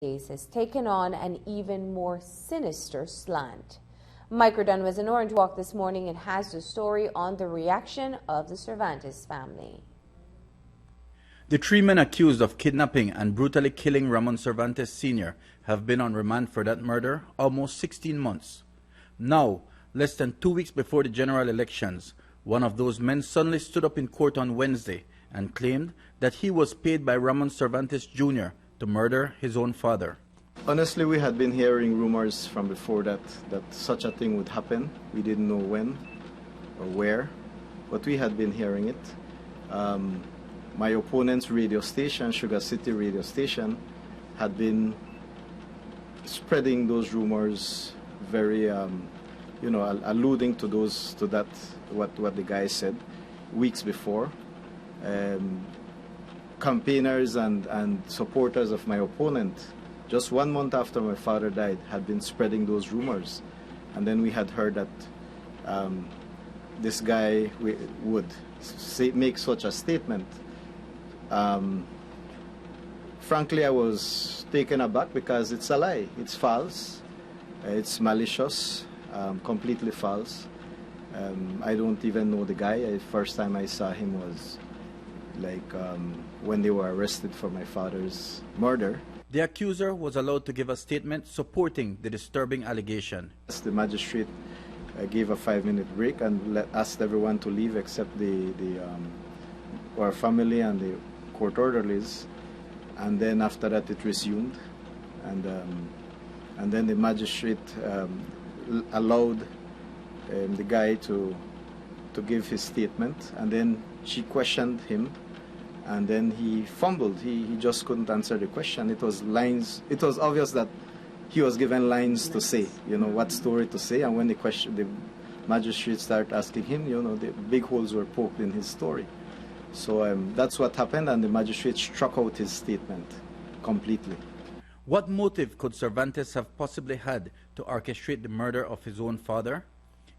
case has taken on an even more sinister slant. Mike Redun was in Orange Walk this morning and has the story on the reaction of the Cervantes family. The three men accused of kidnapping and brutally killing Ramon Cervantes Sr. have been on remand for that murder almost 16 months. Now, less than 2 weeks before the general elections, one of those men suddenly stood up in court on Wednesday and claimed that he was paid by Ramon Cervantes Jr. to murder his own father. Honestly, we had been hearing rumors from before that such a thing would happen. We didn't know when or where, but we had been hearing it. My opponent's radio station, Sugar City radio station, had been spreading those rumors, very, alluding to what the guy said weeks before. Campaigners and supporters of my opponent, just 1 month after my father died, had been spreading those rumors. And then we had heard that this guy would make such a statement. Frankly, I was taken aback because it's a lie. It's false. It's malicious, completely false. I don't even know the guy. The first time I saw him was when they were arrested for my father's murder. The accuser was allowed to give a statement supporting the disturbing allegation. The magistrate gave a 5-minute break and asked everyone to leave except our family and the court orderlies. And then after that it resumed. And then the magistrate allowed the guy to give his statement. And then she questioned him. And then he fumbled. He just couldn't answer the question. It was lines. It was obvious that he was given lines to say, what story to say. And when the magistrate started asking him, the big holes were poked in his story. So that's what happened, and the magistrate struck out his statement completely. What motive could Cervantes have possibly had to orchestrate the murder of his own father?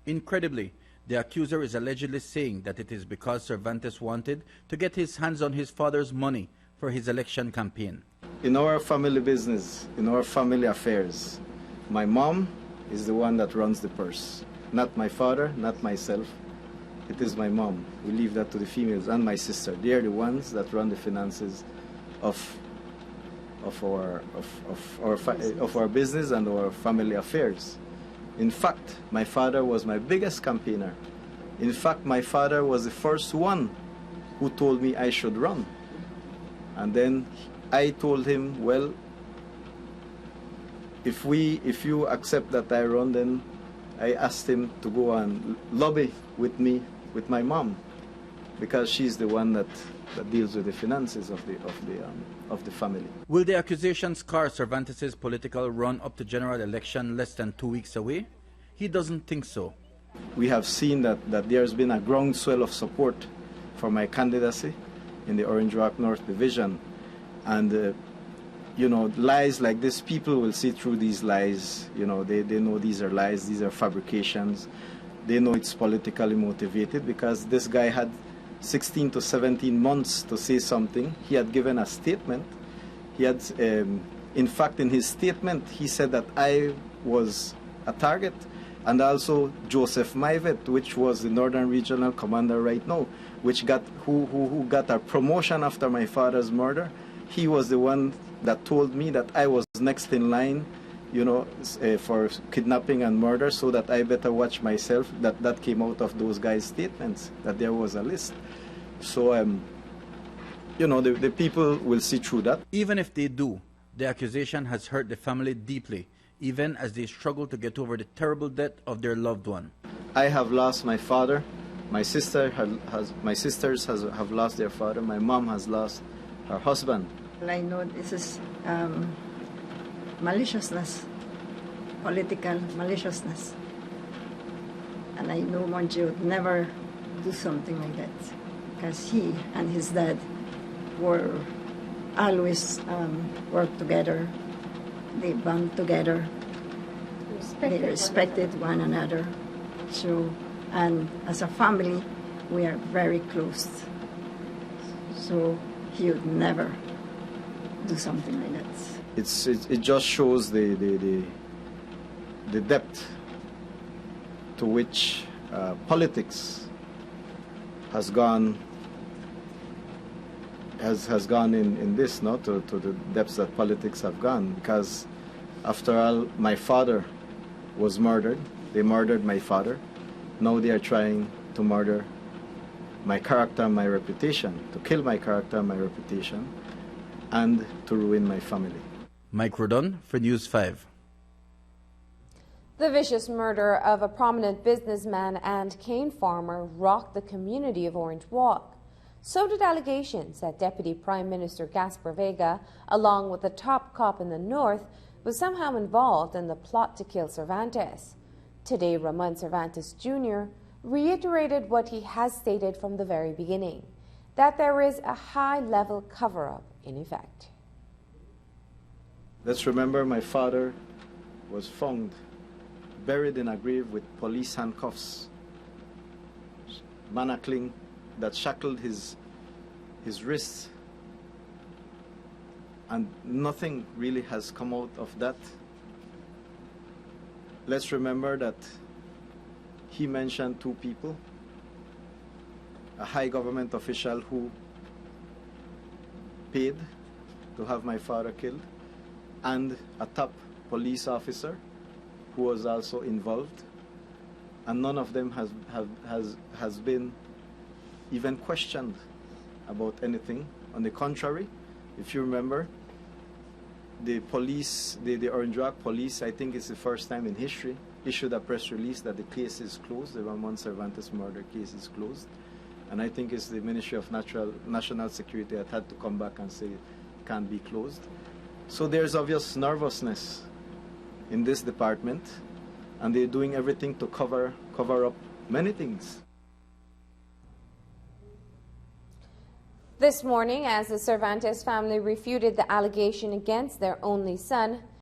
Incredibly, the accuser is allegedly saying that it is because Cervantes wanted to get his hands on his father's money for his election campaign. In our family business, in our family affairs, my mom is the one that runs the purse. Not my father, not myself. It is my mom. We leave that to the females, and my sister. They are the ones that run the finances of our business and our family affairs. In fact, my father was my biggest campaigner. In fact, my father was the first one who told me I should run. And then I told him, well, if you accept that I run, then I asked him to go and lobby with me, with my mom, because she's the one that deals with the finances of the family. Will the accusation scar Cervantes' political run up to general election less than 2 weeks away? He doesn't think so. We have seen that there's been a groundswell of support for my candidacy in the Orange Walk North Division. And, lies like this, people will see through these lies. They know these are lies, these are fabrications. They know it's politically motivated because this guy had 16 to 17 months to say something. He had given a statement. He had, in fact, in his statement, he said that I was a target, and also Joseph Maivet, which was the Northern Regional Commander right now, who got a promotion after my father's murder. He was the one that told me that I was next in line, for kidnapping and murder, so that I better watch myself. That came out of those guys' statements, that there was a list. So, the people will see through that. Even if they do, the accusation has hurt the family deeply, even as they struggle to get over the terrible death of their loved one. I have lost my father. My sisters have lost their father. My mom has lost her husband. I know this is maliciousness, political maliciousness. And I know Monty would never do something like that, because he and his dad were always worked together. They bond together. They respected one another. So, and as a family, we are very close. So he would never do something like that. it just shows the depth to which politics has gone in this, no, to the depths that politics have gone. Because after all, my father was murdered. They murdered my father. Now they are trying to murder my character and my reputation, to kill my character and my reputation, and to ruin my family. Mike Rodon for News 5. The vicious murder of a prominent businessman and cane farmer rocked the community of Orange Walk. So did allegations that Deputy Prime Minister Gaspar Vega, along with the top cop in the north, was somehow involved in the plot to kill Cervantes. Today, Ramon Cervantes Jr. reiterated what he has stated from the very beginning, that there is a high-level cover-up in effect. Let's remember my father was found buried in a grave with police handcuffs, manacling that shackled his wrists, and nothing really has come out of that. Let's remember that he mentioned two people, a high government official who paid to have my father killed, and a top police officer who was also involved, and none of them has been even questioned about anything. On the contrary, if you remember, the police, the Orange Rock police, I think it's the first time in history, issued a press release that the case is closed, the Ramon Cervantes murder case is closed. And I think it's the Ministry of National Security that had to come back and say it can't be closed. So there's obvious nervousness in this department, and they're doing everything to cover up many things. This morning, as the Cervantes family refuted the allegation against their only son,